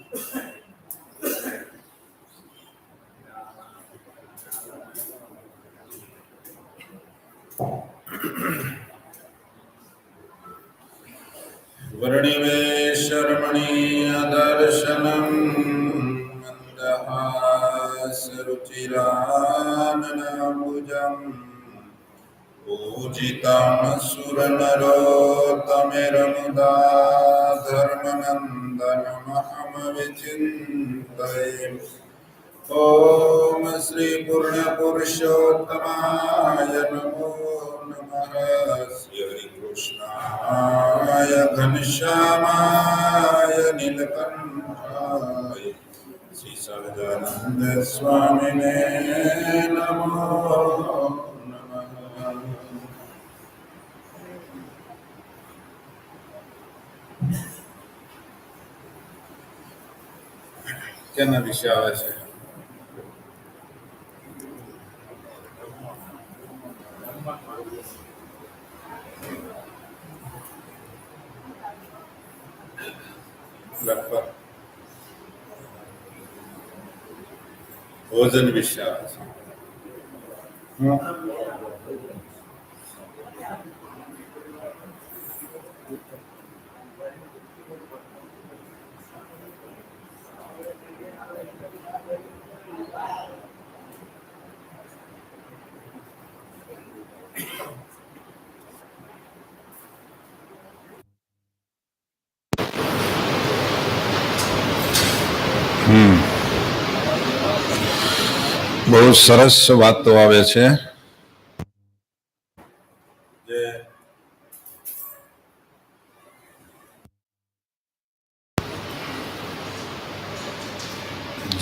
वर्णिवेशरमणीयदर्शनं मन्दहासरुचिराननाम्बुजम् पूजितं सुरनरोत्तमेरमुदा धर्मनन्दनमहमविचिन्तये। ॐ श्री पूर्णपुरुषोत्तमाय नमो नमः। श्रीकृष्णाय घनश्यामाय नीलकण्ठाय श्री सहजानंद स्वामिने नमो नमः। કેના વિશે આવે છે? લગભગ ભોજન વિશે આવે છે. બહુ સરસ વાતો આવે છે. જે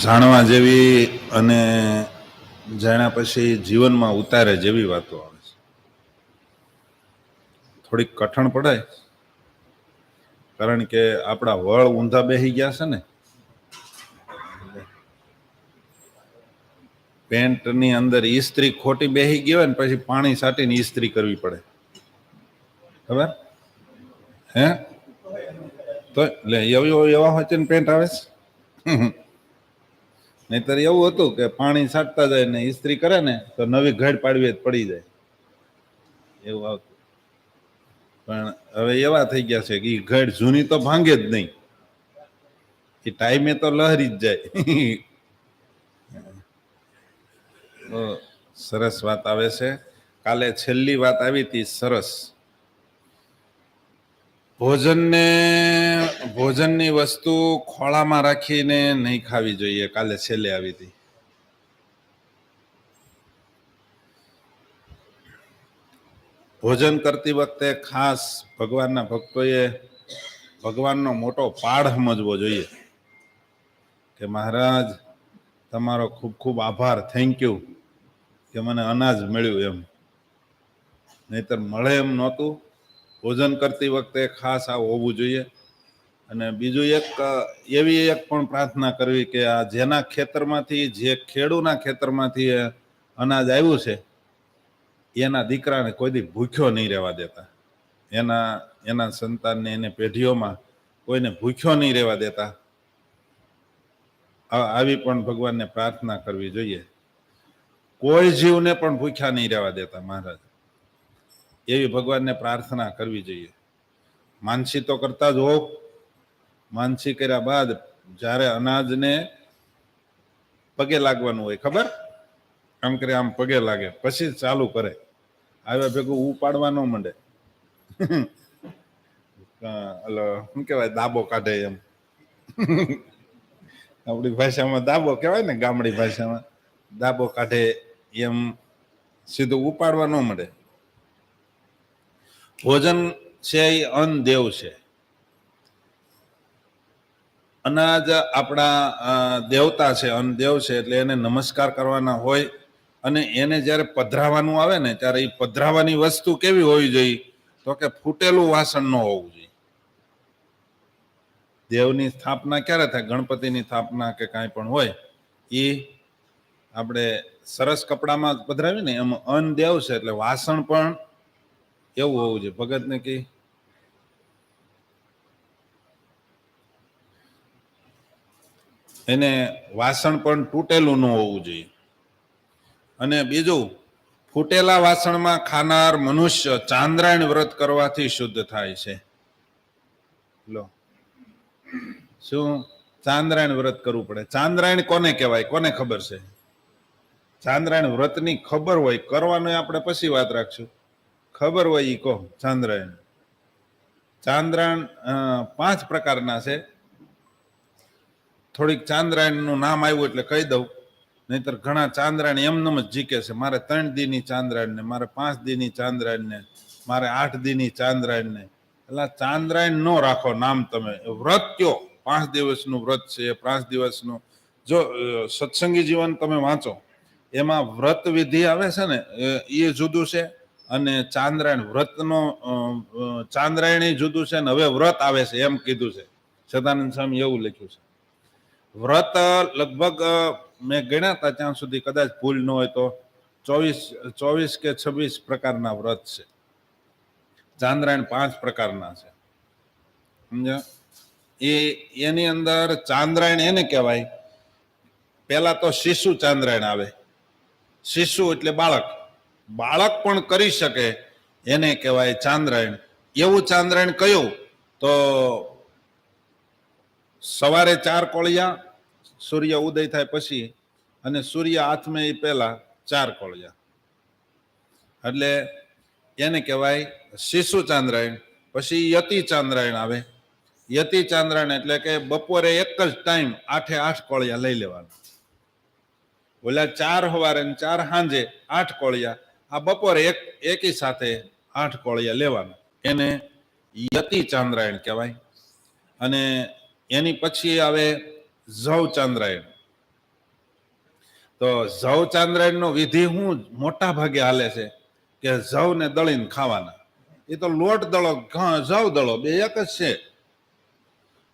જાણવા જેવી અને જાણ્યા પછી જીવનમાં ઉતારે જેવી વાતો આવે છે. થોડીક કઠણ પડે, કારણ કે આપણા વળ ઊંધા બેસી ગયા છે ને. પેન્ટની અંદર ઈસ્ત્રી ખોટી બેસી ગઈ હોય ને પછી પાણી છાંટીને ઈસ્ત્રી કરવી પડે, ખબર હે? તો એટલે એવા હોય ને પેન્ટ આવે છે. નહીતર એવું હતું કે પાણી છાંટતા જાય ને ઈસ્ત્રી કરે ને તો નવી ઘડ પાડવી પડી જાય, એવું આવતું. પણ હવે એવા થઈ ગયા છે કે ઘડ જૂની તો ભાંગે જ નહીં, એ ટાઈમે તો લહરી જ જાય. સરસ વાત આવે છે. કાલે છેલ્લી વાત આવી હતી સરસ. ભોજનની વસ્તુ ખોળામાં રાખીને નહીં ખાવી જોઈએ. કાલે છેલ્લે આવી હતી. ભોજન કરતી વખતે ખાસ ભગવાનના ભક્તોએ ભગવાનનો મોટો પાઠ સમજવો જોઈએ કે મહારાજ તમારો ખૂબ ખૂબ આભાર, થેન્ક યુ કે મને અનાજ મળ્યું એમ. નહીતર મળે એમ નહોતું. ભોજન કરતી વખતે ખાસ આવું હોવું જોઈએ. અને બીજું એવી પણ પ્રાર્થના કરવી કે આ જેના ખેતરમાંથી, જે ખેડૂના ખેતરમાંથી અનાજ આવ્યું છે એના દીકરાને કોઈ દી ભૂખ્યો નહીં રહેવા દેતા. એના સંતાનને, એને પેઢીઓમાં કોઈને ભૂખ્યો નહીં રહેવા દેતા. આવી પણ ભગવાનને પ્રાર્થના કરવી જોઈએ. કોઈ જીવને પણ ભૂખ્યા નહીં રહેવા દેતા મહારાજ, એવી ભગવાનને પ્રાર્થના કરવી જોઈએ. માનસી તો કરતા જ હોવ. માનસી કર્યા બાદ જ્યારે અનાજને પગે લાગવાનું હોય, ખબર, આમ કરે આમ પગે લાગે, પછી ચાલુ કરે. આવ્યા ભેગું ઉપાડવા ન માંડે. શું કહેવાય, દાબો કાઢે એમ. આપણી ભાષામાં દાબો કહેવાય ને, ગામડી ભાષામાં દાબો કાઢે એમ સીધું ઉપાડવા ન મળે. ભોજન છે એ અન્ન દેવ છે. અનાજ આપણા દેવતા છે, અન્ન દેવ છે, એટલે એને નમસ્કાર કરવાના હોય. અને એને જ્યારે પધરાવાનું આવે ને ત્યારે એ પધરાવાની વસ્તુ કેવી હોવી જોઈએ? તો કે ફૂટેલું વાસણ ન હોવું જોઈએ. દેવની સ્થાપના ક્યારે થાય? ગણપતિની સ્થાપના કે કાંઈ પણ હોય એ આપણે સરસ કપડામાં પધરાવી ને, એમાં અન્ન દેવ છે એટલે વાસણ પણ એવું હોવું જોઈએ. ભગતને કે એને વાસણ પણ તૂટેલું ન હોવું જોઈએ. અને બીજું, ફૂટેલા વાસણમાં ખાનાર મનુષ્ય ચાંદ્રાયણ વ્રત કરવાથી શુદ્ધ થાય છે. લો, શું ચાંદ્રાયણ વ્રત કરવું પડે? ચાંદ્રાયણ કોને કહેવાય? કોને ખબર છે? ચાંદ્રાયણ વ્રતની ખબર હોય, કરવાનું આપણે પછી વાત રાખશું. ખબર હોય ઈ કહો. ચાંદ્રાયણ 5 પ્રકારના છે. થોડીક ચાંદ્રાયણનું નામ આવ્યું એટલે કહી દઉં, નહીતર ઘણા ચાંદ્રાયણ એમનેમ જ જીકે છે. મારે 3 દીની ચાંદ્રાયણ ને, મારે 5 દીની ચાંદ્રાયણ ને, મારે 8 દીની ચાંદ્રાયણ ને. એટલે ચાંદ્રાયણ નો રાખો નામ. તમે વ્રત કયો, 5 દિવસનું વ્રત છે, 5 દિવસનું. જો સત્સંગી જીવન તમે વાંચો, એમાં વ્રત વિધિ આવે છે ને, એ જુદું છે, અને ચાંદ્રાયણ વ્રતનો ચાંદ્રાયણ જુદું છે, ને હવે વ્રત આવે છે એમ કીધું છે. સદાનંદ સ્વામી એવું લખ્યું છે. વ્રત લગભગ મેં ગણ્યા હતા ત્યાં સુધી, કદાચ ભૂલ ન હોય તો 24 કે 26 પ્રકારના વ્રત છે. ચાંદ્રાયણ 5 પ્રકારના છે, સમજ્યા? એની અંદર ચાંદ્રાયણ એને કહેવાય. પેલા તો શિશુ ચાંદ્રાયણ આવે. શિશુ એટલે બાળક. બાળક પણ કરી શકે એને કહેવાય ચાંદ્રાયણ. એવું ચાંદ્રાયણ કયું? તો સવારે 4 કોળિયા, સૂર્ય ઉદય થાય પછી, અને સૂર્ય આથમે એ પહેલા 4 કોળિયા, એટલે એને કહેવાય શિશુ ચાંદ્રાયણ. પછી યતિ ચાંદ્રાયણ આવે. યતિ ચાંદ્રાયણ એટલે કે બપોરે એક જ ટાઈમ 8 કોળિયા લઈ લેવાના. ઓલા 4 સવારે ને 4 સાંજે 8 કોળિયા. આ બપોરે એકી સાથે 8 કોળિયા લેવાના. એને યતિ ચાંદ્રાયણ કહેવાય. અને એની પછી આવે ઝવ ચાંદ્રાયણ. તો ઝવ ચાંદ્રાયણનો વિધિ શું મોટા ભાગે હાલે છે કે ઝવને દળીને ખાવાના. એ તો લોટ દળો, ઝવ દળો, બે એક જ છે.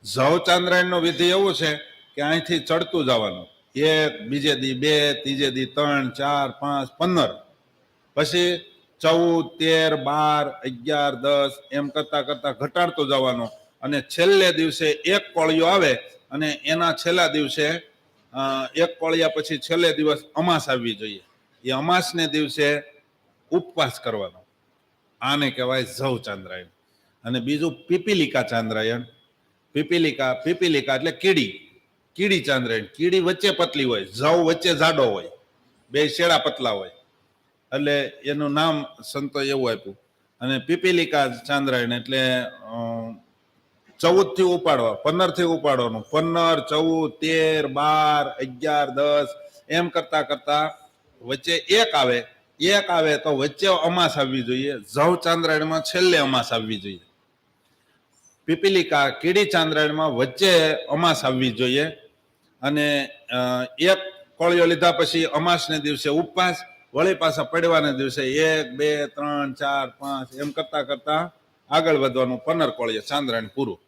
ઝવ ચાંદ્રાયણનો વિધિ એવું છે કે અહીંથી ચડતું જવાનું. 1, બીજે દી 2, ત્રીજે દી 3, 4, 5, 15, પછી 14, 13, 12, 10 એમ કરતા કરતા ઘટાડતો જવાનો. અને છેલ્લે દિવસે 1 કોળિયો આવે, અને એના છેલ્લા દિવસે 1 કોળિયા પછી છેલ્લે દિવસ અમાસ આવવી જોઈએ. એ અમાસને દિવસે ઉપવાસ કરવાનો. આને કહેવાય ઝવ ચાંદ્રાયણ. અને બીજું પીપીલિકા ચાંદ્રાયણ. પીપીલિકા એટલે કીડી ચાંદ્રાયણ. કીડી વચ્ચે પતલી હોય, ઝવ વચ્ચે જાડો હોય, 2 શેડા પતલા હોય, એટલે એનું નામ સંતો એવું આપ્યું. અને પીપીલિકા ચાંદ્રાયણ એટલે 14 થી ઉપાડવા, 15 થી ઉપાડવાનું. 15, 14, 13, 12, 11, 10 એમ કરતા કરતા વચ્ચે 1 આવે તો વચ્ચે અમાસ આવવી જોઈએ. ઝવ ચાંદ્રાયણમાં છેલ્લે અમાસ આવવી જોઈએ. પીપીલિકા કીડી ચાંદ્રાયણમાં વચ્ચે અમાસ આવવી જોઈએ. અને 1 કોળિયો લીધા પછી અમાસને દિવસે ઉપવાસ, વળી પાછા પડવાના દિવસે 1, 2, 3, 4, 5 એમ કરતા કરતા આગળ વધવાનું. 15 કોળિયા ચાંદ્રાયણ પૂરું.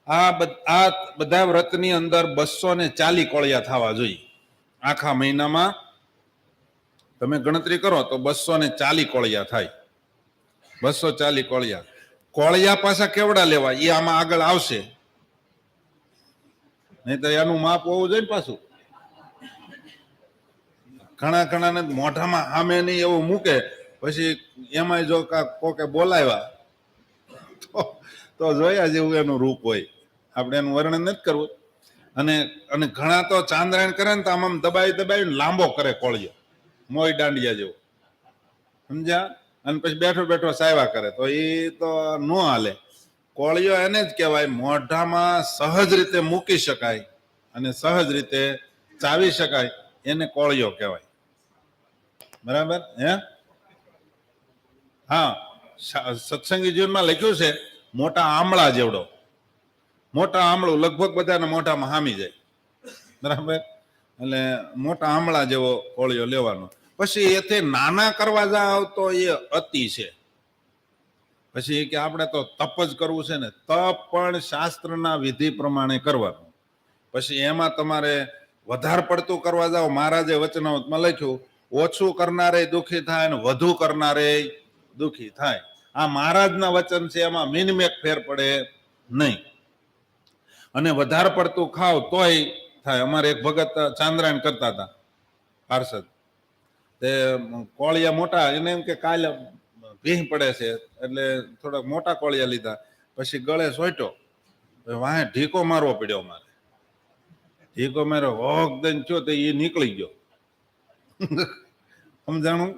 આ બધા વ્રતની અંદર 240 કોળિયા થવા જોઈએ. આખા મહિનામાં તમે ગણતરી કરો તો 240 કોળિયા થાય. 240 કોળિયા. કોળિયા પાછા કેવડા લેવા એ આમાં આગળ આવશે, નહીં તો એનું માપ હોવું જોઈએ ને પાછું. ઘણા ને મોઢામાં સામે નહીં એવું મૂકે, પછી એમાં જો કોકે બોલાવ્યા તો જોયા જેવું એનું રૂપ હોય. આપણે એનું વર્ણન નથી કરવું. અને ઘણા તો ચાંદ્રાયણ કરે ને તો આમ દબાવી લાંબો કરે કોળિયો, મોય દાંડિયા જેવો, સમજ્યા? અને પછી બેઠો બેઠો સાયવા કરે, તો એ તો ન હાલે. કોળિયો એને જ કહેવાય મોઢામાં સહજ રીતે મૂકી શકાય અને સહજ રીતે ચાવી શકાય, એને કોળિયો કહેવાય. બરાબર? હા, સત્સંગી જીવનમાં લખ્યું છે મોટા આમળા જેવડો. મોટા આમળું લગભગ બધાના મોઢામાં હામી જાય. બરાબર? એટલે મોટા આમળા જેવો કોળિયો લેવાનો. પછી એથી નાના કરવા જાવ તો એ અતિ છે. પછી કે આપણે તો તપ જ કરવું છે ને, તપ પણ શાસ્ત્રના વિધિ પ્રમાણે કરવાનું. પછી એમાં તમારે વધારે પડતું કરવા જાવ, મહારાજે વચનામૃતમાં લખ્યું ઓછું કરનારે દુઃખી થાય ને વધુ કરનારે દુઃખી થાય. આ મહારાજના વચન છે, એમાં મિનમેક ફેર પડે નહીં. અને વધારે પડતું ખાવ તોય થાય. અમારે એક ભગત ચાંદ્રાયણ કરતા હતા પાર્ષદ, તે કોળિયા મોટા, એને એમ કે કાલે ભીહ પડે છે એટલે થોડાક મોટા કોળિયા લીધા, પછી ગળે સોટ્યો, વાહે ઢીકો મારવો પડ્યો. મારે ઢીકો માર્યો, હોક દઈને થયો તો એ નીકળી ગયો. સમજાણું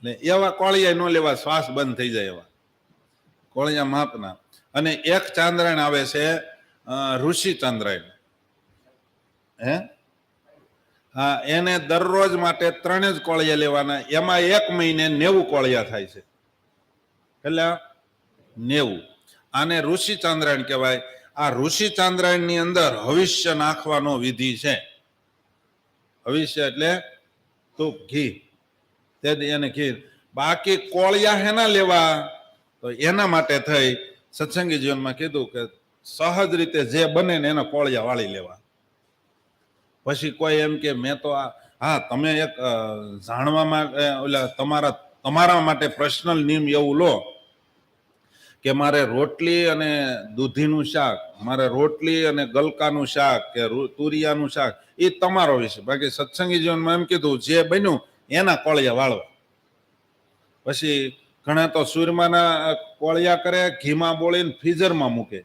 ને? એવા કોળિયા ન લેવા, શ્વાસ બંધ થઈ જાય એવા કોળિયા માપના. અને એક ચાંદ્રાયણ આવે છે ઋષિ ચાંદ્રાયણ, હે હા, એને દરરોજ માટે 3 જ કોળિયા લેવાના. એમાં 1 મહિને 90 કોળિયા થાય છે. એટલે 90. આને ઋષિ ચાંદ્રાયણ કહેવાય. આ ઋષિ ચાંદ્રાયણ ની અંદર હવિષ્ય નાખવાનો વિધિ છે. હવિષ્ય એટલે તુપ, ઘી, તે એને ઘી. બાકી કોળિયા હેના લેવા? તો એના માટે થઈ સત્સંગી જીવનમાં કીધું કે સહજ રીતે જે બને ને એના કોળિયા વાળી લેવા. પછી કોઈ એમ કે મેં તો હા, તમે એક જાણવામાં ઓલા તમારા માટે પર્સનલ નિયમ એવું લો કે મારે રોટલી અને દૂધીનું શાક, મારે રોટલી અને ગલકાનું શાક કે તુરિયાનું શાક, એ તમારો વિષય. બાકી સત્સંગી જીવનમાં એમ કીધું જે બન્યું એના કોળિયા વાળવા. પછી ઘણા તો સૂરમાના કોળિયા કરે, ઘીમાં બોળીને ફ્રીઝરમાં મૂકે.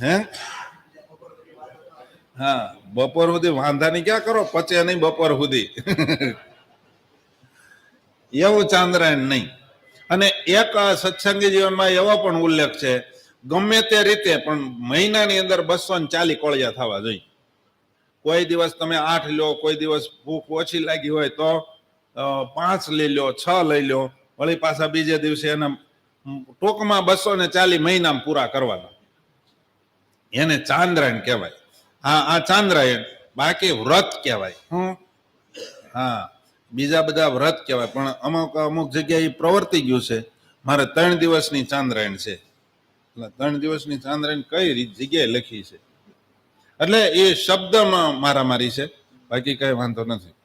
હે હા, બપોર સુધી વાંધાની ક્યાં કરો, પચે નહીં બપોર સુધી. એવું ચાંદ્રાયણ નહીં. અને એક સત્સંગી જીવનમાં એવો પણ ઉલ્લેખ છે, ગમે તે રીતે પણ મહિનાની અંદર 240 કોળિયા થવા જોઈએ. કોઈ દિવસ તમે 8 લો, કોઈ દિવસ ભૂખ ઓછી લાગી હોય તો 5 લઈ લો, 6 લઈ લો, વળી પાછા બીજે દિવસે એના ટૂંકમાં 240 મહિનામાં પૂરા કરવાના. એને ચાંદ્રાયણ કહેવાય. આ ચાંદ્રાયણ. બાકી વ્રત કહેવાય. હા, બીજા બધા વ્રત કહેવાય. પણ અમુક જગ્યાએ પ્રવર્તી ગયું છે. મારે 3 દિવસની ચાંદ્રાયણ છે. એટલે 3 દિવસની ચાંદ્રાયણ કઈ જગ્યાએ લખી છે, એટલે એ શબ્દમાં મારામારી છે, બાકી કઈ વાંધો નથી.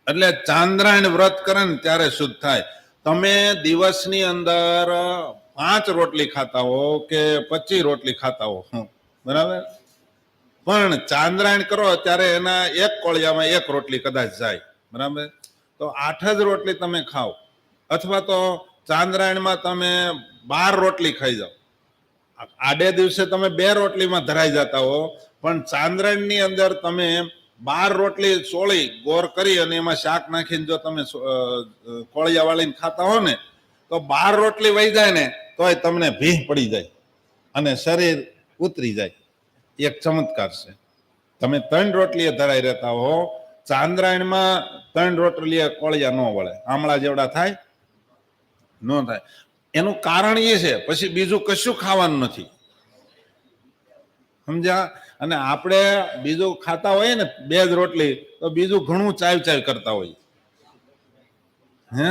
એટલે ચાંદ્રાયણ વ્રત કરે ને ત્યારે શુદ્ધ થાય. તમે દિવસની અંદર 5 રોટલી ખાતા હો કે 25 રોટલી ખાતા હો, બરાબર, પણ ચાંદ્રાયણ કરો ત્યારે એના 1 કોળિયામાં 1 રોટલી કદાચ જાય, બરાબર, તો 8 જ રોટલી તમે ખાઓ. અથવા તો ચાંદ્રાયણમાં તમે 12 રોટલી ખાઈ જાઓ. આડે દિવસે તમે 2 રોટલીમાં ધરાઈ જતા હો, પણ ચાંદ્રાયણની અંદર તમે 12 રોટલી સોળી ગોર કરી અને એમાં શાક નાખીને જો તમે કોળિયા વાળીને ખાતા હો ને, તો 12 રોટલી વહી જાય ને તોય તમને ભીહ પડી જાય અને શરીર ઉતરી જાય. એક ચમત્કાર છે. તમે 3 રોટલીએ ધરાઈ રહેતા હો, ચાંદ્રાયણમાં 3 રોટલીએ કોળિયા ન વળે, આમળા જેવડા થાય ન થાય. એનું કારણ એ છે, પછી બીજું કશું ખાવાનું નથી, સમજ્યા? અને આપણે બીજું ખાતા હોઈએ ને 2 જ રોટલી, તો બીજું ઘણું ચાવ કરતા હોઈએ. હે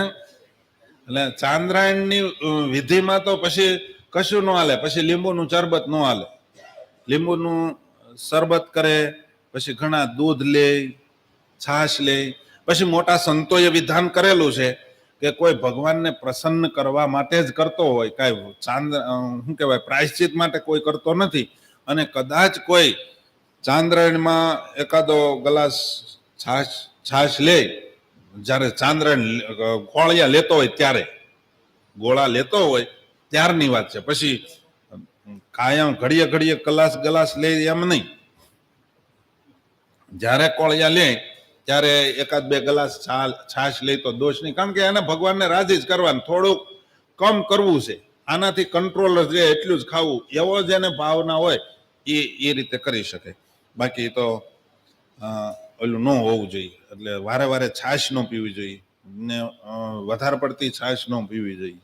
એટલે ચાંદ્રાયણની વિધિમાં તો પછી કશું ન હાલે. પછી લીંબુનું શરબત ન હાલે. લીંબુનું શરબત કરે, પછી ઘણા દૂધ લે, છાશ લે. પછી મોટા સંતોએ વિધાન કરેલું છે કે કોઈ ભગવાનને પ્રસન્ન કરવા માટે જ કરતો હોય, કાંઈ શું કહેવાય, પ્રાયશ્ચિત માટે કોઈ કરતો નથી. અને કદાચ કોઈ ચાંદ્રાયણમાં એકાદો ગ્લાસ છાશ લે, જ્યારે ચાંદ્રાયણ કોળિયા લેતો હોય ત્યારે, ગોળા લેતો હોય ત્યારની વાત છે. પછી કાયમ ઘડીએ ગ્લાસ લે એમ નહીં. જ્યારે કોળિયા લે ત્યારે 1-2 ગ્લાસ છાશ લે તો દોષ નહીં, કારણ કે એને ભગવાનને રાજી જ કરવાનું, થોડુંક કમ કરવું છે, આનાથી કંટ્રોલ જ રહે એટલું જ ખાવું, એવો જ એને ભાવના હોય એ રીતે કરી શકે. બાકી તો ઓલું ન હોવું જોઈએ. એટલે વારે છાશ ન પીવી જોઈએ ને વધારે પડતી છાશ ન પીવી જોઈએ,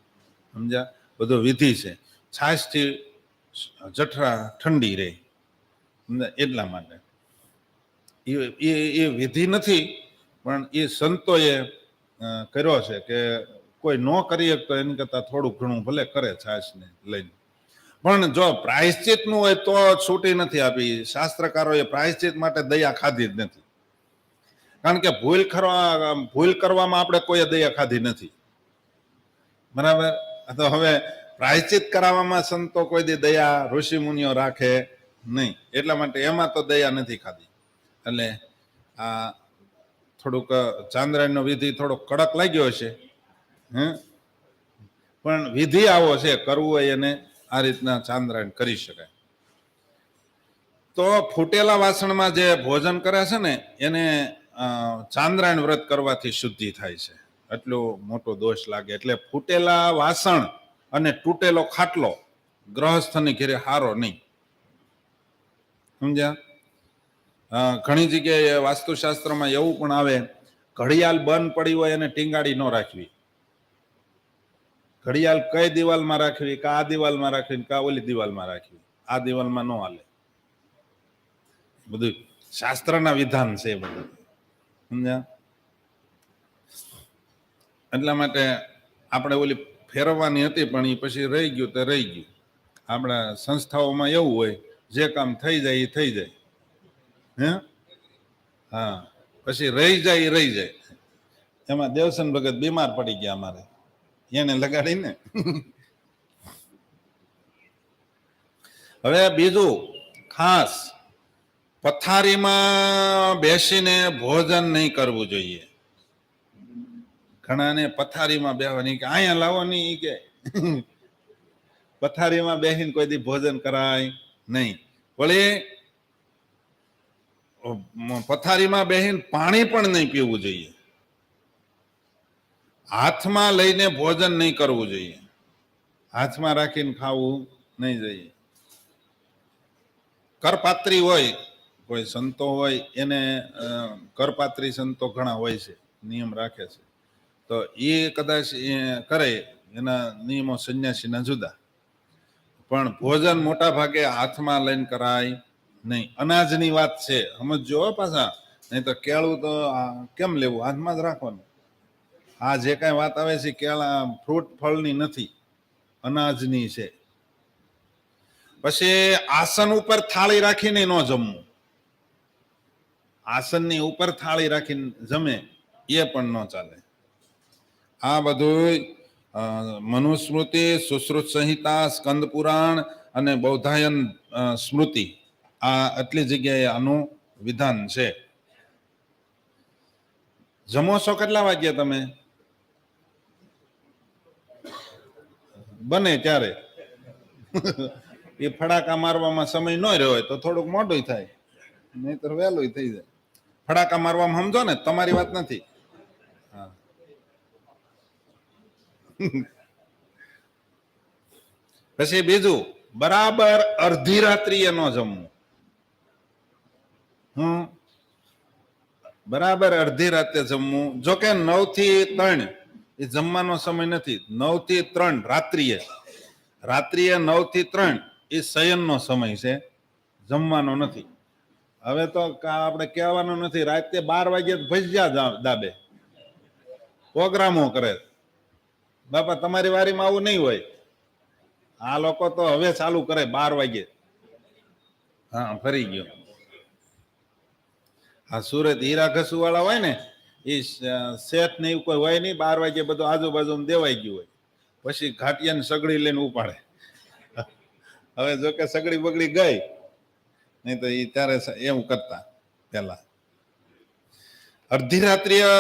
સમજ્યા? બધો વિધિ છે. છાશથી જઠરા ઠંડી રહે, એટલા માટે એ વિધિ નથી, પણ એ સંતોએ કર્યો છે કે કોઈ ન કરી શકતો એની કરતા થોડું ઘણું ભલે કરે છાશને લઈને. પણ જો પ્રાયશ્ચિત નું હોય તો છૂટી નથી આપી. શાસ્ત્રકારોએ પ્રાયશ્ચિત માટે દયા ખાધી જ નથી, કારણ કે ભૂલ કરવામાં આપણે કોઈ દયા ખાધી નથી, બરાબર. તો હવે પ્રાયશ્ચિત કરાવવામાં સંતો કોઈ દી દયા ઋષિ મુનિઓ રાખે નહીં, એટલા માટે એમાં તો દયા નથી ખાધી. એટલે આ થોડુંક ચાંદ્રાયણનો વિધિ થોડો કડક લાગ્યો હશે, પણ વિધિ આવો છે, કરવું હોય એને આ રીતના ચાંદ્રાયણ કરી શકાય. તો ફૂટેલા વાસણમાં જે ભોજન કરે છે ને એને ચાંદ્રાયણ વ્રત કરવાથી શુદ્ધિ થાય છે, એટલો મોટો દોષ લાગે. એટલે ફૂટેલા વાસણ અને તૂટેલો ખાટલો ગ્રહસ્થની ઘેરે હારો નહીં, સમજ્યા? ઘણી જગ્યાએ વાસ્તુશાસ્ત્રમાં એવું પણ આવે, ઘડિયાળ બંધ પડી હોય અને ટીંગાડી ન રાખવી. ઘડિયાળ કઈ દિવાલમાં રાખવી, કા આ દિવાલમાં રાખવી, કા ઓલી દિવાલમાં રાખવી, આ દિવાલમાં ન હાલે. બધું શાસ્ત્રના વિધાન છે બધું, સમજ્યા? એટલા માટે આપણે ઓલી ફેરવવાની હતી પણ એ પછી રહી ગયું તો રહી ગયું. આપણા સંસ્થાઓમાં એવું હોય, જે કામ થઈ જાય એ થઈ જાય. હા, પછી રહી જાય એ રહી જાય. એમાં દેવસન ભગત બીમાર પડી ગયા અમારે, એને લગાડીને. હવે બીજું ખાસ, પથારીમાં બેસીને ભોજન નહીં કરવું જોઈએ. ઘણાને પથારીમાં બેહવાની કે અહીંયા લાવવાની કે પથારીમાં બેસીને કોઈ દી ભોજન કરાય નહીં. વળી પથારીમાં બેસીને પાણી પણ નહીં પીવું જોઈએ. હાથમાં લઈને ભોજન નહીં કરવું જોઈએ, હાથમાં રાખીને ખાવું નહીં જોઈએ. કરપાત્રી હોય, કોઈ સંતો હોય એને કરપાત્રી સંતો ઘણા હોય છે, નિયમ રાખે છે, તો એ કદાચ કરે, એના નિયમો સંન્યાસીના જુદા. પણ ભોજન મોટા ભાગે હાથમાં લઈને કરાય નહીં. અનાજની વાત છે, સમજો પાછા, નહીં તો કેળું તો કેમ લેવું, હાથમાં જ રાખવાનું. આ જે કાંઈ વાત આવે છે કેળા ફ્રૂટ ફળની નથી, અનાજની છે. પછી આસન ઉપર થાળી રાખીને ન જમવું. આસનની ઉપર થાળી રાખીને જમે એ પણ ન ચાલે. આ બધું મનુસ્મૃતિ, સુશ્રુત સંહિતા, સ્કંદ પુરાણ અને બૌદ્ધાયન સ્મૃતિ, આ આટલી જગ્યાએ આનું વિધાન છે. જમો છો કેટલા વાગ્યા તમે? બને ત્યારે. એ ફડાકા મારવામાં સમય ન રહ્યો હોય તો થોડુંક મોડું થાય, નહીતર વહેલું થઈ જાય. ફડાકા મારવામાં સમજો ને, તમારી વાત નથી. હા. પછી બીજું, બરાબર અડધી રાત્રિએ ન જમવું. બરાબર અડધી રાતે જમવું. જોકે 9 થી 3 એ જમવાનો સમય નથી. 9 થી 3 રાત્રિએ 9 થી 3 એ શયનનો સમય છે, જમવાનો નથી. હવે તો આપણે કહેવાનું નથી, રાતે 12 વાગે ભજીયા દાબે, પ્રોગ્રામો કરે. બાપા તમારી વારીમાં આવું નહીં હોય. આ લોકો તો હવે ચાલુ કરે 12 વાગે. હા, ફરી ગયો. આ સુરત હીરા ઘસુ વાળા હોય ને, એ શેઠ ને એવું કોઈ હોય નહીં, 12 વાગે બધું આજુબાજુ દેવાઈ ગયું હોય, પછી ઘાટિયાને સગડી લઈને ઉપાડે. હવે જોકે સગડી બગડી ગઈ, નહીં તો એ ત્યારે એવું કરતા પેલા. અડધી રાત્રિએ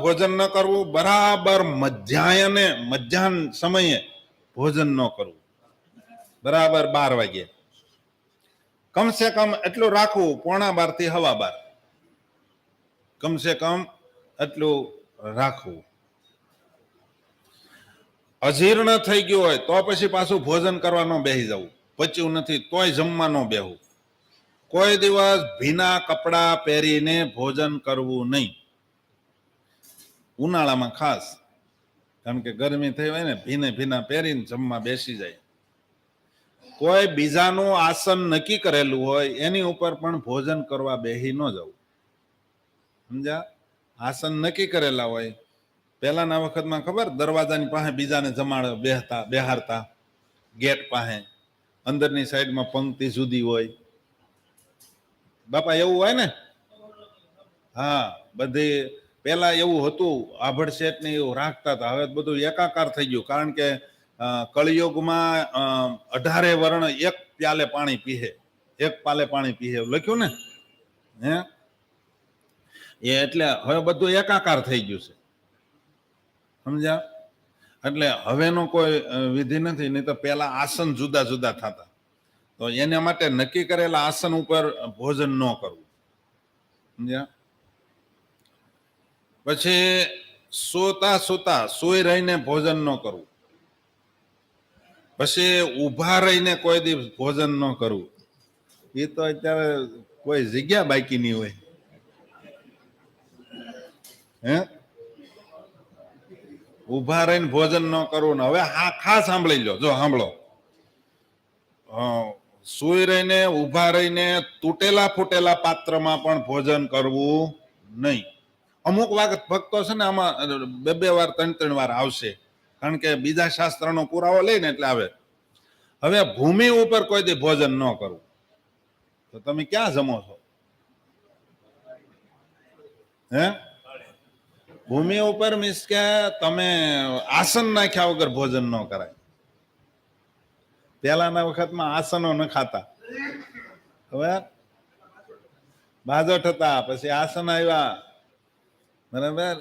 ભોજન ન કરવું. બરાબર મધ્યાહન સમયે ભોજન ન કરવું, બરાબર 12 વાગે. કમસે કમ એટલું રાખવું, 11:15 થી 12:15, કમસે કમ એટલું રાખવું. અજીર્ણ થઈ ગયું હોય તો પછી પાછું ભોજન કરવા ન બેસી જવું. પચ્યું નથી તોય જમવા ન બેહવું. કોઈ દિવસ ભીના કપડા પહેરીને ભોજન કરવું નહીં, ઉનાળામાં ખાસ. કારણ કે ગરમી થઈ હોય ને, ભીના પહેરીને જમવા બેસી જાય. કોઈ બીજાનું આસન નક્કી કરેલું હોય એની ઉપર પણ ભોજન કરવા બેસી ન જવું, સમજ્યા? આસન નક્કી કરેલા હોય, પહેલાના વખતમાં ખબર, દરવાજાની પાસે બીજાને બેહારતા, ગેટ પાસે, અંદરની સાઈડમાં પંક્તિ જુદી હોય. બાપા એવું હોય ને? હા, બધી પેલા એવું હતું, આભડ શેઠ ને એવું રાખતા હતા. હવે બધું એકાકાર થઈ ગયું, કારણ કે કળિયુગમાં 18 વર્ણ એક પ્યાલે પાણી પીહે, એક પાલે પાણી પીહે લખ્યું ને હે એ એટલે હવે બધું એકાકાર થઈ ગયું છે, સમજ્યા? એટલે હવેનો કોઈ વિધિ નથી. નહીં તો પેલા આસન જુદા જુદા થતા, તો એના માટે નક્કી કરેલા આસન ઉપર ભોજન ન કરવું, સમજ્યા? પછી સૂતા સુઈ રહીને ભોજન ન કરવું. પછી ઊભા રહીને કોઈ દિવસ ભોજન ન કરવું. એ તો અત્યારે કોઈ જગ્યા બાકી નહીં હોય, હે? ઊભા રહીને ભોજન ન કરવું ને હવે હા ખાસ સાંભળી લો, જો સાંભળો, સુઈ રહીને ઊભા રહીને તૂટેલા ફૂટેલા પાત્રમાં પણ ભોજન કરવું નહીં. અમુક વખત ભક્તો છે ને આમાં 2 વાર 3 વાર આવશે, કારણ કે બીજા શાસ્ત્રનો પુરાવો લઈને એટલે આવે. હવે ભૂમિ ઉપર કોઈ દી ભોજન ન કરવું, તો તમે ક્યાં જમો છો? હે? ભૂમિ ઉપર મીન્સ કે તમે આસન નાખ્યા વગર ભોજન ન કરાય. પેલાના વખતમાં આસનો ન ખાતા, હવે બાજોઠ હતા, પછી આસન આવ્યા, બરાબર?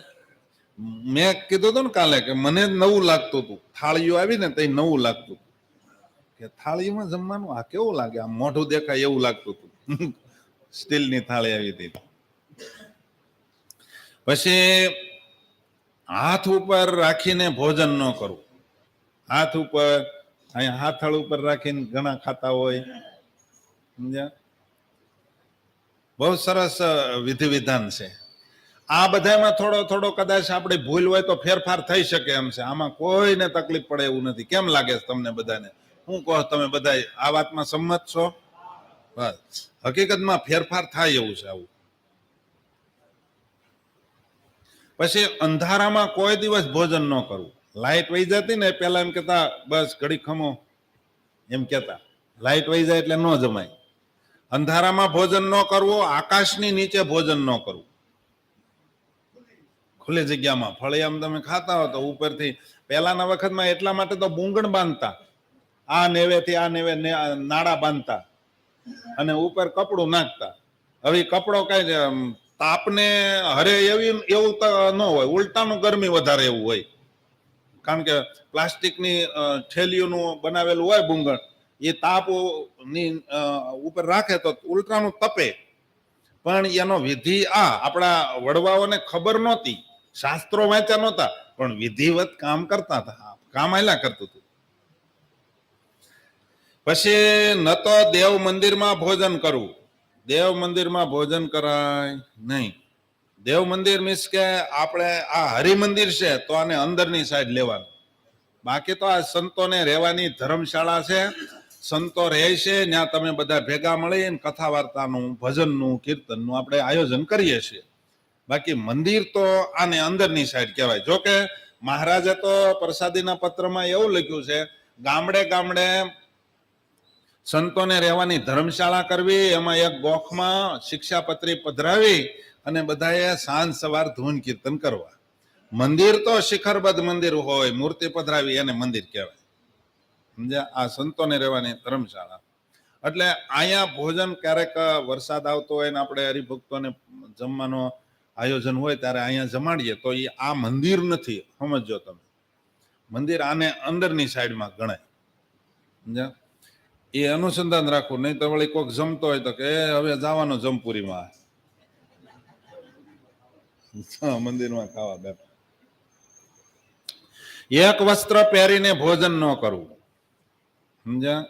મેં કીધું હતું ને કાલે કે મને નવું લાગતું હતું, થાળીઓ આવી ને તો નવું લાગતું કે થાળીમાં જમવાનું આ કેવું લાગે, આમ મોઢું દેખાય એવું લાગતું હતું. સ્ટીલની થાળી આવી હતી. પછી હાથ ઉપર રાખીને ભોજન ન કરવું. હાથ ઉપર, અહીંયા હાથળ ઉપર રાખીને ઘણા ખાતા હોય, સમજ્યા? બહુ સરસ વિધિ વિધાન છે. આ બધામાં થોડો થોડો કદાચ આપણી ભૂલ હોય તો ફેરફાર થઈ શકે એમ છે. આમાં કોઈને તકલીફ પડે એવું નથી. કેમ લાગે છે તમને બધાને? હું કહો, તમે બધા આ વાતમાં સંમત છો? બસ, હકીકતમાં ફેરફાર થાય એવું છે આવું. પછી અંધારામાં કોઈ દિવસ ભોજન ન કરવું. લાઈટ વહી જતી ને પેલા એમ કેતા બસ ઘડી ખમો એમ કેતા, લાઈટ વહી જાય એટલે ન જમાય. અંધારામાં ભોજન ન કરવું. આકાશની નીચે ભોજન ન કરવું. ખુલ્લી જગ્યામાં ફળિયામાં તમે ખાતા હો તો ઉપરથી, પહેલાના વખતમાં એટલા માટે તો બુંગણ બાંધતા, આ નેવેથી આ નેવે નાડા બાંધતા અને ઉપર કપડું નાખતા. હવે કપડો કઈ તાપને હરે એવું તો ન હોય, ઉલટાનું ગરમી વધારે એવું હોય, કારણ કે પ્લાસ્ટિકની થેલીઓનું બનાવેલું હોય બુંગણ, એ તાપની ઉપર રાખે તો ઉલટાનું તપે. પણ એનો વિધિ આપણા વડવાઓને ખબર નહોતી, શાસ્ત્રો વાંચ્યા નહોતા, પણ વિધિવત કામ કરતા હતા, કામ આયલા કરતું હતું. પછી ન તો દેવ મંદિરમાં ભોજન કરવું. દેવ મંદિરમાં ભોજન કરાય નહીં. દેવ મંદિર મીન્સ કે આપણે આ હરિમંદિર છે તો આને અંદરની સાઈડ લેવાનું. બાકી તો આ સંતોને રહેવાની ધર્મશાળા છે, સંતો રહે છે, ત્યાં તમે બધા ભેગા મળીને કથા વાર્તાનું, ભજનનું, કીર્તનનું આપણે આયોજન કરીએ છીએ. બાકી મંદિર તો આને અંદરની સાઈડ કહેવાય. જોકે મહારાજે તો પ્રસાદીના પત્રમાં એવું લખ્યું છે, ગામડે ગામડે સંતોને રહેવાની ધર્મશાળા કરવી, એમાં એક ગોખમાં શિક્ષાપત્રી પધરાવી અને બધાએ સાંજ સવાર ધૂન કીર્તન કરવા. મંદિર તો શિખરબદ્ધ મંદિર હોય, મૂર્તિ પધરાવી એને મંદિર કહેવાય, સમજ્યા? આ સંતોને રહેવાની ધર્મશાળા. એટલે અહીંયા ભોજન ક્યારેક વરસાદ આવતો હોય ને આપણે હરિભક્તોને જમવાનો આયોજન હોય ત્યારે અહીંયા જમાડીએ તો એ આ મંદિર નથી, સમજો તમે. મંદિર આને અંદરની સાઈડમાં ગણાય, સમજ્યા? એ અનુસંધાન રાખવું. નહીં તો વળી કોઈક જમતો હોય તો કે હવે જવાનો જમપુરીમાં, મંદિરમાં ખાવા બેઠા. એક વસ્ત્ર પહેરીને ભોજન ન કરવું, સમજ્યા?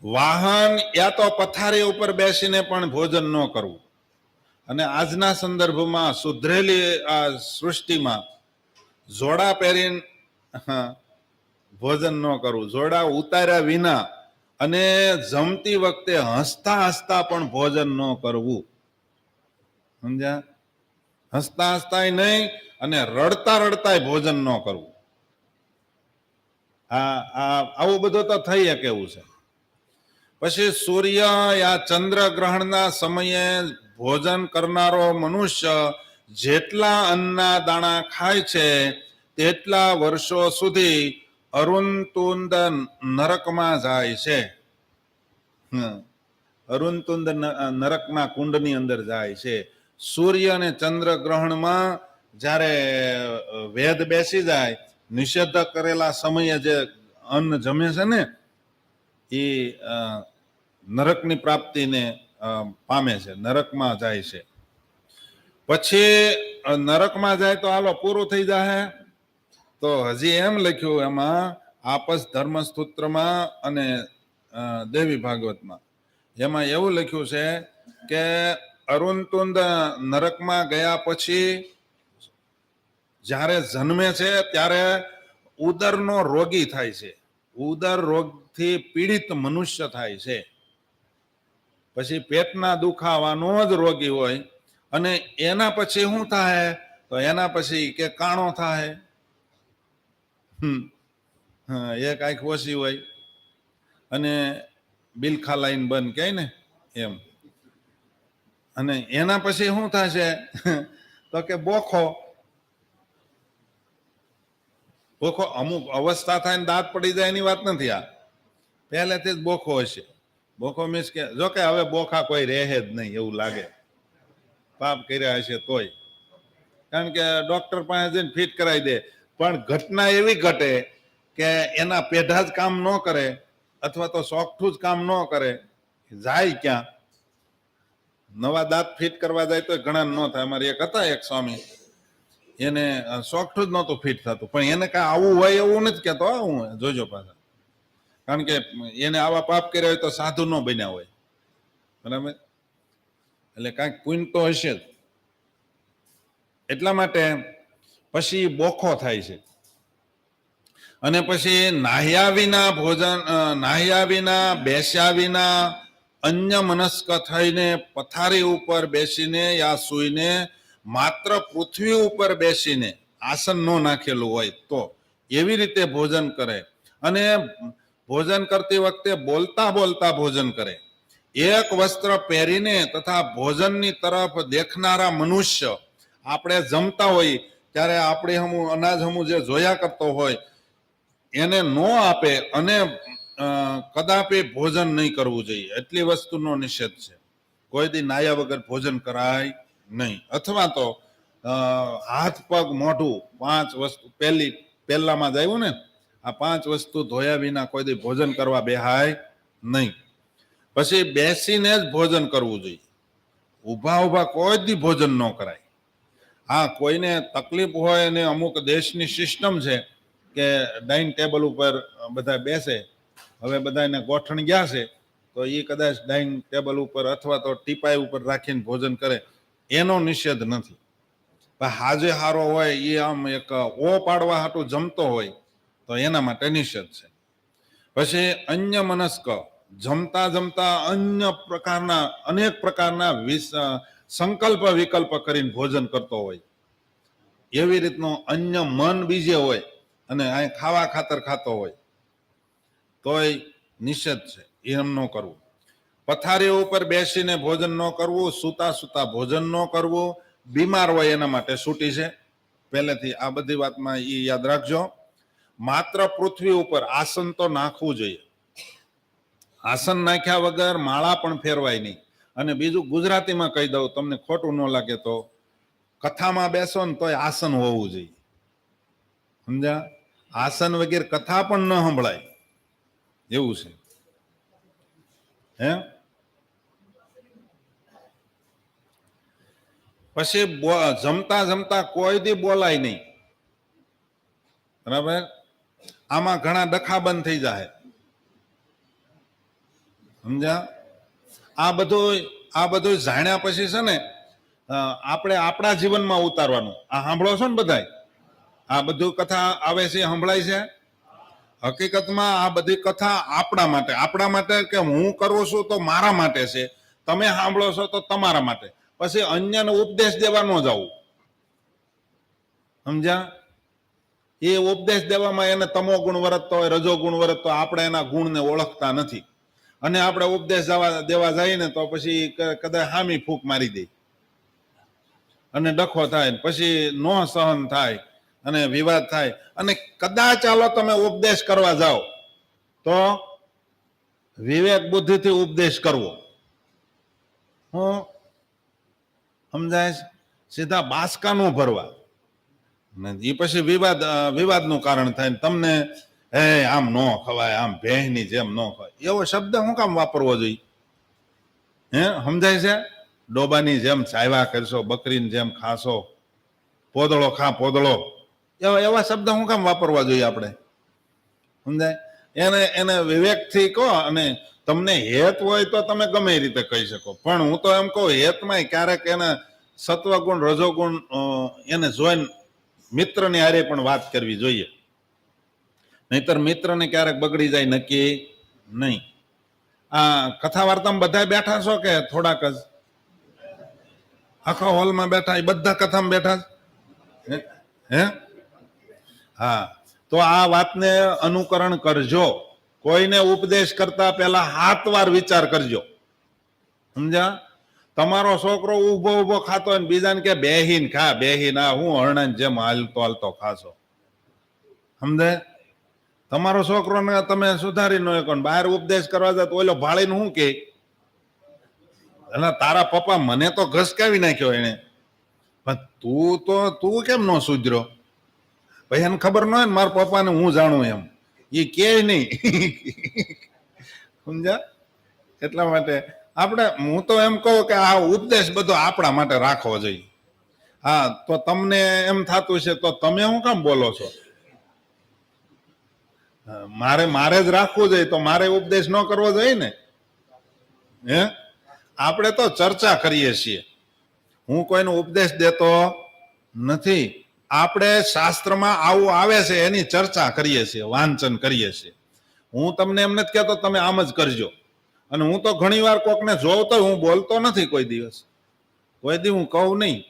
વાહન યા તો પથારી ઉપર બેસીને પણ ભોજન ન કરવું. અને આજના સંદર્ભમાં સુધરેલી આ સૃષ્ટિમાં જોડા પહેરીને ભોજન ન કરવું, જોડા ઉતાર્યા વિના, અને જમતી વખતે હસતા હસતા પણ ભોજન ન કરવું, સમજ્યા? હસતા હસતા નહીં અને રડતા રડતા ભોજન ન કરવું. આવું બધું તો થઈ શકે એવું છે. પછી સૂર્ય યા ચંદ્ર ગ્રહણના સમયે ભોજન કરનારો મનુષ્ય જેટલા અન્નના દાણા ખાય છે તેટલા વર્ષો સુધી અરુણતુંદ નરકમાં જાય છે. અરુણતુંદ નરકના કુંડની અંદર જાય છે. સૂર્ય અને ચંદ્ર ગ્રહણમાં જ્યારે વેદ બેસી જાય, નિષેધ કરેલા સમયે જે અન્ન જમે છે ને એ નરકની પ્રાપ્તિને પામે છે, નરકમાં જાય છે. પછી નરકમાં જાય તો હાલો પૂરું થઈ જાય. તો હજી એમ લખ્યું એમાં આપસ ધર્મસ્તોત્રમાં અને દેવી ભાગવતમાં, એમાં એવું લખ્યું છે કે અરુણતુંદ નરકમાં ગયા પછી જ્યારે જન્મે છે ત્યારે ઉદરનો રોગી થાય છે, ઉદર રોગથી પીડિત મનુષ્ય થાય છે. પછી પેટના દુખાવાનો જ રોગી હોય અને એના પછી શું થાય? તો એના પછી કે કાણો થાય, એક આંખ ઓછી હોય અને બિલખા લાઈન બંધ કહે ને એમ. અને એના પછી શું થશે? તો કે બોખો. બોખો અમુક અવસ્થા થાય ને દાંત પડી જાય એની વાત નથી આ, પહેલેથી જ બોખો હશે. બોખો મીન્સ કે જો કે હવે બોખા કોઈ રહે જ નહીં એવું લાગે, પાપ કર્યા હશે તોય. કારણ કે ડોક્ટર પાસે જઈને ફિટ કરાવી દે, પણ ઘટના એવી ઘટે કે એના પેઢા જ કામ ન કરે અથવા તો સોગઠું જ કામ ન કરે, જાય ક્યાં? નવા દાંત ફિટ કરવા જાય તો ઘણા ન થાય. અમારે એક હતા એક સ્વામી, એને સોગઠું જ નહોતું ફિટ થતું, પણ એને કાંઈ આવું હોય એવું નથી કહેતો. હું જોજો પાછા, કારણ કે એને આવા પાપ કર્યા હોય તો સાધુ ન બન્યા હોય, બરાબર? એટલે કાંઈક પુણ્ય તો હશે જ. એટલા માટે પછી બોખો થાય છે. અને પછી નાહ્યા વિના ભોજન, નાહ્યા વિના બેસ્યા વિના અન્ય મનસ્ક થઈને પથારી ઉપર બેસીને યા સૂઈને માત્ર પૃથ્વી ઉપર બેસીને, આસન ન નાખેલું હોય તો એવી રીતે ભોજન કરે. અને ભોજન કરતી વખતે બોલતા બોલતા ભોજન કરે. એક વસ્ત્ર પહેરીને તથા ભોજનની તરફ દેખનારા મનુષ્ય, આપણે જમતા હોય ત્યારે આપણે હમું અનાજ હમું જે જોયા કરતો હોય એને ન આપે અને કદાપી ભોજન નહીં કરવું જોઈએ, એટલી વસ્તુનો નિષેધ છે. કોઈ દી નાયા વગર ભોજન કરાય નહીં. અથવા તો હાથ પગ મોઢું 5 વસ્તુ પહેલામાં જ આવ્યું ને, આ 5 વસ્તુ ધોયા વિના કોઈ દી ભોજન કરવા બેહાય નહીં. પછી બેસીને જ ભોજન કરવું જોઈએ, ઊભા ઊભા કોઈ દી ભોજન ન કરાય. હા, કોઈને તકલીફ હોય ને અમુક દેશની સિસ્ટમ છે કે ડાઇનિંગ ટેબલ ઉપર બધા બેસે, હવે બધાને ગોઠણ ગયા છે તો એ કદાચ ડાઇનિંગ ટેબલ ઉપર અથવા તો ટીપાઈ ઉપર રાખીને ભોજન કરે, એનો નિષેધ નથી. હાજે હારો હોય એ આમ એક ઓ પાડવા હાટું જમતો હોય તો એના માટે નિષેધ છે. પછી અન્ય મનસ્ક, જમતા જમતા અન્ય પ્રકારના અનેક પ્રકારના સંકલ્પ વિકલ્પ કરીને ભોજન કરતો હોય, એવી રીતનો અન્ય મન બીજે હોય અને અહીં ખાવા ખાતર ખાતો હોય તોય નિષેધ છે, એમ ન કરવું. પથારી ઉપર બેસીને ભોજન ન કરવું, સૂતા સૂતા ભોજન ન કરવું. બીમાર હોય એના માટે છૂટી છે પહેલેથી, આ બધી વાતમાં એ યાદ રાખજો. માત્ર પૃથ્વી ઉપર આસન તો નાખવું જોઈએ, આસન નાખ્યા વગર માળા પણ ફેરવાય નહીં. અને બીજું ગુજરાતીમાં કહી દઉં તમને ખોટું ન લાગે તો, કથામાં બેસો ને તોય આસન હોવું જોઈએ, સમજ્યા? આસન વગેરે કથા પણ ન સંભળાય એવું છે. હે પછી જમતા જમતા કોઈ દી બોલાય નહીં, બરાબર? આમાં ઘણા ડખા બંધ થઈ જાય, સમજ્યા? આ બધું જાણ્યા પછી છે ને આપણે આપણા જીવનમાં ઉતારવાનું. આ સાંભળો છો ને બધાય, આ બધું કથા આવે છે, સંભળાય છે. હકીકતમાં આ બધી કથા આપણા માટે કે હું કરું છું તો મારા માટે છે, તમે સાંભળો છો તો તમારા માટે. પછી અન્યને ઉપદેશ દેવા ન જવું, સમજ્યા? એ ઉપદેશ દેવામાં એને તમો ગુણ વર્તતો હોય, રજો ગુણ વર્તતો, આપણે એના ગુણને ઓળખતા નથી અને આપણે ઉપદેશ દેવા જઈએ ને તો પછી કદાચ હામી ફૂંક મારી દે અને ડખો થાય, પછી નો સહન થાય અને વિવાદ થાય અને કદાચ ચાલો તમે ઉપદેશ કરવા જાઓ તો વિવેક બુદ્ધિથી ઉપદેશ કરવો, હું સમજાય, સીધા બાસકા નો ભરવા, એ પછી વિવાદનું કારણ થાય. તમને હે આમ ન ખવાય, આમ ભેંસની જેમ ન ખવાય, એવો શબ્દ હું કામ વાપરવો જોઈએ? હે સમજાય છે? ડોબાની જેમ ચાવ્યા કરશો, બકરીની જેમ ખાશો, પોદળો ખા પોદળો, એવા શબ્દ હું કામ વાપરવા જોઈએ આપણે? સમજાય? એને વિવેકથી કહો, અને તમને હેત હોય તો તમે ગમે એ રીતે કહી શકો, પણ હું તો એમ કહું હેતમાં ક્યારેક એને સત્વગુણ રજોગુણ એને જોઈને મિત્રની હારે પણ વાત કરવી જોઈએ, નહીતર મિત્રને ક્યારેક બગડી જાય નક્કી નહીં. આ કથા વાર્તામાં બધા બેઠા છો કે થોડાક જ? આખા હોલમાં બેઠા, એ બધા કથામાં બેઠા હે? હા, તો આ વાતને અનુકરણ કરજો. કોઈને ઉપદેશ કરતા પહેલા 7 વાર વિચાર કરજો, સમજ્યા? તમારો છોકરો ઉભો ઉભો ખાતો હોય ને બીજાને કે બેહીન ખા, બેહીન, આ હું હરણાની જેમ હાલતો હાલતો ખાશો, સમજાય? તમારો છોકરોને તમે સુધારી ન શકો, બહાર ઉપદેશ કરવા જાય તો ઓલો ભાળીને શું કે, એટલે તારા પપ્પા મને તો ઘસકાવી નાખ્યો એને, પણ તું કેમ ન સુધર્યો? ભાઈ એને ખબર ન હોય ને મારા પપ્પાને હું જાણું એમ, એ કે નહીં, સમજ્યા? એટલા માટે આપણે, હું તો એમ કહું કે આ ઉપદેશ બધો આપણા માટે રાખવો જોઈએ. હા, તો તમને એમ થતું છે તો તમે શું કામ બોલો છો? મારે જ રાખવું જોઈએ, તો મારે ઉપદેશ ન કરવો જોઈએ ને? હે, આપણે તો ચર્ચા કરીએ છીએ, હું કોઈનો ઉપદેશ દેતો નથી. આપણે શાસ્ત્રમાં આવું આવે છે એની ચર્ચા કરીએ છીએ, વાંચન કરીએ છીએ. હું તમને એમ નથી કહેતો તમે આમ જ કરજો. અને હું તો ઘણી વાર કોકને જોઉં તો હું બોલતો નથી કોઈ દિવસ, કોઈ દી હું કહું નહીં,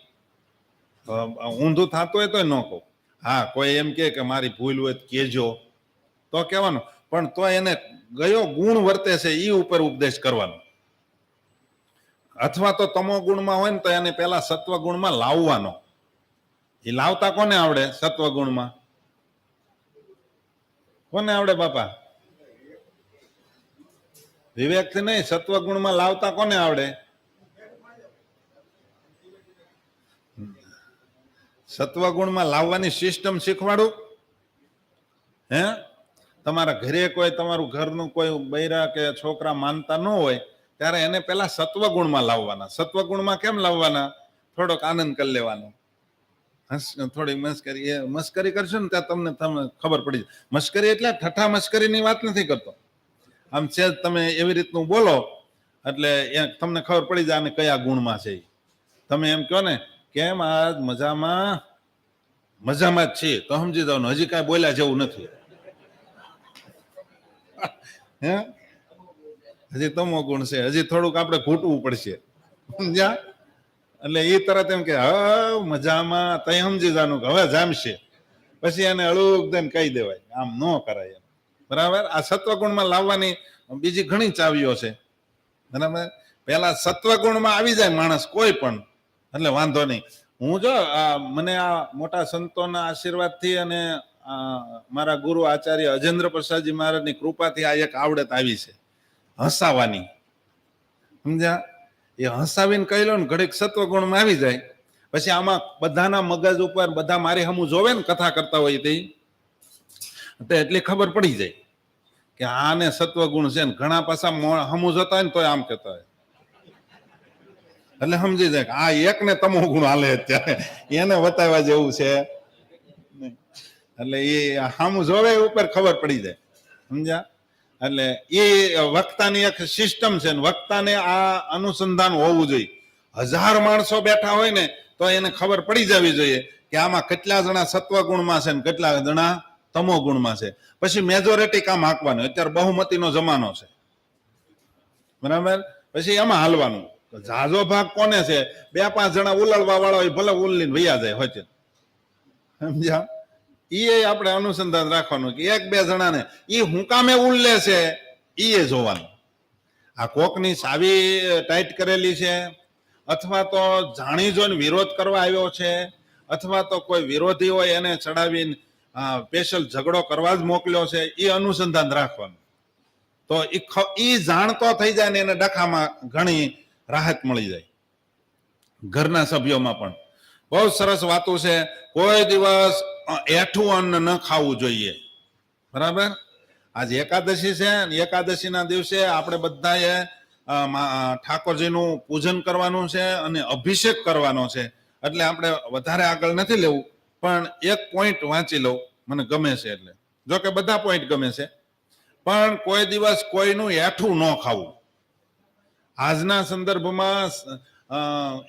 ઊંધું થતું હોય તો ન કહું. હા, કોઈ એમ કે મારી ભૂલ હોય તો કહેજો તો કહેવાનું, પણ તો એને ગયો ગુણ વર્તે છે એ ઉપર ઉપદેશ કરવાનો. અથવા તો તમો ગુણમાં હોય ને તો એને પેલા સત્વ ગુણમાં લાવવાનો. એ લાવતા કોને આવડે? સત્વ ગુણમાં કોને આવડે બાપા? વિવેકથી નહીં, સત્વ ગુણમાં લાવતા કોને આવડે? સત્વ ગુણમાં લાવવાની સિસ્ટમ શીખવાડું. હે, તમારા ઘરે કોઈ તમારું ઘરનું કોઈ બૈરા કે છોકરા માનતા ન હોય ત્યારે એને પેલા સત્વગુણમાં લાવવાના. સત્વગુણમાં કેમ લાવવાના? થોડોક આનંદ કરી લેવાનો, થોડી મસ્કરી કરશો ને ત્યાં તમને ખબર પડી જાય. મસ્કરી એટલે ઠઠ્ઠા મસ્કરીની વાત નથી કરતો, આમ છે તમે એવી રીતનું બોલો એટલે તમને ખબર પડી જાય અને કયા ગુણમાં છે. તમે એમ કહો ને કેમ આજ મજામાં જ છીએ તો સમજી જાવ હજી કાંઈ બોલ્યા જેવું નથી. હે, હજી તમો ગુણ છે, હજી થોડુંક આપણે ઘૂંટવું પડશે, સમજ્યા? એટલે એ તરત એમ કે હા મજામાં, તઈ સમજી જવાનું કે હવે જામશે, પછી એને અળુક દઈને કહી દેવાય. આમ ન કરાય, બરાબર? આ સત્વગુણમાં લાવવાની બીજી ઘણી ચાવીઓ છે, બરાબર? પેલા સત્વગુણમાં આવી જાય માણસ કોઈ પણ એટલે વાંધો નહીં. હું જો મને આ મોટા સંતોના આશીર્વાદથી અને મારા ગુરુ આચાર્ય અજેન્દ્ર પ્રસાદજી મહારાજની કૃપાથી આ એક આવડત આવી છે, હસાવાની, સમજ્યા? એ હસાવીને કહી લો ને ઘડીક સત્વગુણમાં આવી જાય, પછી આમાં બધાના મગજ ઉપર બધા મારી હમું જોવે ને કથા કરતા હોય તે એટલી ખબર પડી જાય કે આને સત્વગુણ છે. ને ઘણા પાછા હમું જોતા હોય ને તોય આમ કહેતા હોય એટલે સમજી જાય કે આ એકને તમો ગુણ હાલે અત્યારે, એને બતાવવા જેવું છે નહીં. એટલે એ હામું જોવે ઉપર ખબર પડી જાય, સમજ્યા? એટલે એ વક્તાની એક સિસ્ટમ છે, વક્તાને આ અનુસંધાન હોવું જોઈએ. 1000 માણસો બેઠા હોય ને તો એને ખબર પડી જવી જોઈએ કે આમાં કેટલા જણા સત્વગુણમાં છે ને કેટલા જણા તમો ગુણમાં છે. પછી મેજોરિટી કામ હાંકવાનું. અત્યારે બહુમતીનો જમાનો છે, બરાબર? પછી એમાં હાલવાનું. ઝાઝો ભાગ કોને છે? 2-5 જણા ઉલળવા વાળા હોય, ભલે ઉલ્લીને વૈયા જાય હોય છે, સમજ્યા? એ આપણે અનુસંધાન રાખવાનું કે 1-2 જણાને એ હું કામે ઉલ્લે છે એ જોવાનું. આ કોકની સાવી ટાઈટ કરેલી છે અથવા તો જાણી જોઈને વિરોધ કરવા આવ્યો છે અથવા તો કોઈ વિરોધી હોય એને ચડાવીને સ્પેશિયલ ઝઘડો કરવા જ મોકલ્યો છે, એ અનુસંધાન રાખવાનું. તો એ જાણતો થઈ જાય ને એને ડખામાં ઘણી રાહત મળી જાય. ઘરના સભ્યોમાં પણ બહુ સરસ વાતો છે. કોઈ દિવસ એઠું અન્ન ન ખાવું જોઈએ, બરાબર. આજે એકાદશી છે, એકાદશીના દિવસે આપણે બધાએ ઠાકોરજીનું પૂજન કરવાનું છે અને અભિષેક કરવાનો છે. એટલે આપણે વધારે આગળ નથી લેવું, પણ એક પોઈન્ટ વાંચી લઉં, મને ગમે છે. એટલે જો કે બધા પોઈન્ટ ગમે છે, પણ કોઈ દિવસ કોઈનું એઠું ન ખાવું. આજના સંદર્ભમાં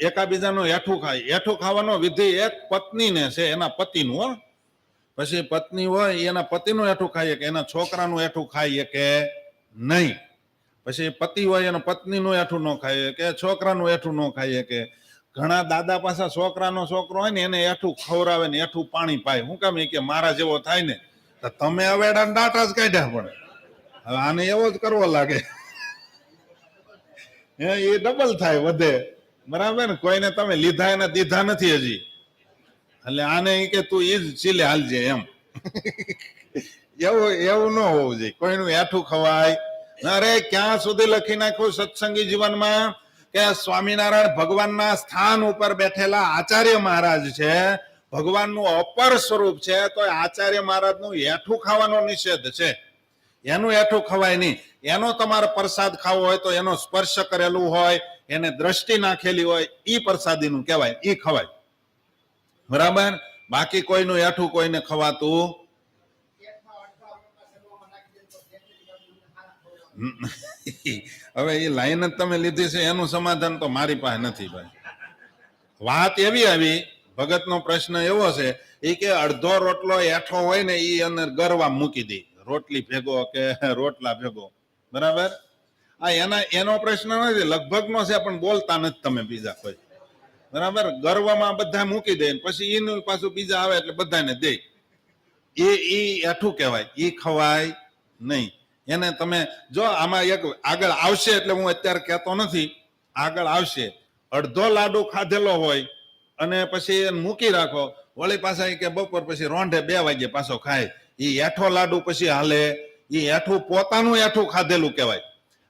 એકાબીજાનું એઠું ખાય. એઠું ખાવાનો વિધિ એક પત્નીને છે, એના પતિનું. હો, પછી પત્ની હોય એના પતિનું એઠું ખાઈએ કે એના છોકરાનું એઠું ખાઈએ કે નહીં. પછી પતિ હોય એના પત્નીનું એઠું ન ખાઈએ કે છોકરાનું એઠું ન ખાઈએ કે. ઘણા દાદા પાસે છોકરાનો છોકરો હોય ને એને એઠું ખવડાવે ને એઠું પાણી પાય. શું કામ? કે મારા જેવો થાય ને. તો તમે હવે ડાટા જ કાઢ્યા, પણ હવે આને એવો જ કરવો લાગે. એ ડબલ થાય, વધે, બરાબર. કોઈને તમે લીધા એને દીધા નથી હજી, એટલે આને કે તું ઈ જ ચીલે હાલજે એમ. એવું ન હોવું જોઈએ. કોઈનું એઠું ખવાય. અરે ક્યાં સુધી લખી નાખ્યું સત્સંગી જીવનમાં કે સ્વામિનારાયણ ભગવાનના સ્થાન ઉપર બેઠેલા આચાર્ય મહારાજ છે, ભગવાનનું અપર સ્વરૂપ છે, તો આચાર્ય મહારાજનું એઠું ખાવાનો નિષેધ છે. એનું એઠું ખવાય નહીં. એનો તમારે પ્રસાદ ખાવો હોય તો એનો સ્પર્શ કરેલું હોય, એને દ્રષ્ટિ નાખેલી હોય, ઈ પ્રસાદીનું કહેવાય, ઈ ખવાય, બરાબર. બાકી કોઈનું એઠું કોઈને ખવાતું હવે એ લાઈન જ તમે લીધી છે, એનું સમાધાન તો મારી પાસે નથી ભાઈ. વાત એવી આવી, ભગતનો પ્રશ્ન એવો છે, એ કે અડધો રોટલો એઠો હોય ને એ અંદર ગરવા મૂકી દે, રોટલી ભેગો કે રોટલા ભેગો, બરાબર. એનો પ્રશ્ન નથી, લગભગ નો છે, પણ બોલતા નથી તમે બીજા કોઈ, બરાબર. ગર્વમાં બધા મૂકી દે, પછી એનું પાછું બીજા આવે એટલે બધાને દે. એ એઠું કહેવાય, એ ખવાય નહીં. એને તમે જો આમાં એક આગળ આવશે, એટલે હું અત્યારે કહેતો નથી, આગળ આવશે. અડધો લાડુ ખાધેલો હોય અને પછી મૂકી રાખો, વળી પાછા કે બપોર પછી રોંઢે 2 વાગે પાછો ખાય, એ એઠો લાડુ પછી હાલે? એ એઠું પોતાનું એઠું ખાધેલું કહેવાય.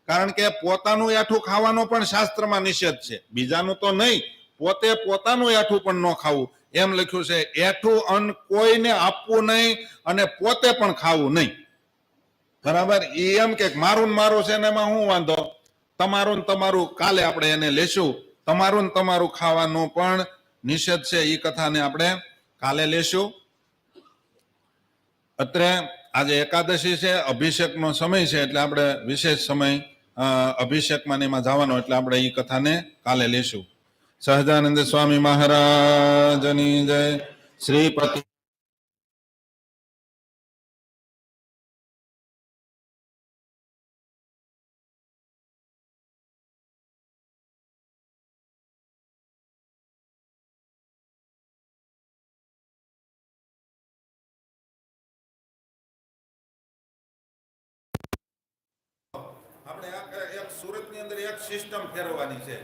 કારણ કે પોતાનું એઠું ખાવાનો પણ શાસ્ત્રમાં નિષેધ છે, બીજાનું તો નહીં, પોતે પોતાનું એઠું પણ ન ખાવું, એમ લખ્યું છે. એઠું અન્ન કોઈને આપવું નહીં અને પોતે પણ ખાવું નહીં, બરાબર. એ એમ કે મારું ને મારું છે ને એમાં શું વાંધો, તમારું ને તમારું કાલે આપણે એને લેશું. તમારું ને તમારું ખાવાનું પણ નિષેધ છે, એ કથાને આપણે કાલે લેશું. અત્રે આજે એકાદશી છે, અભિષેકનો સમય છે, એટલે આપણે વિશેષ સમય અભિષેકમાં એમાં જવાનો, એટલે આપણે એ કથાને કાલે લેશું. સહજાનંદ સ્વામી મહારાજની જય. શ્રીપતિ આપણે એક સુરતની અંદર એક સિસ્ટમ ફેરવવાની છે.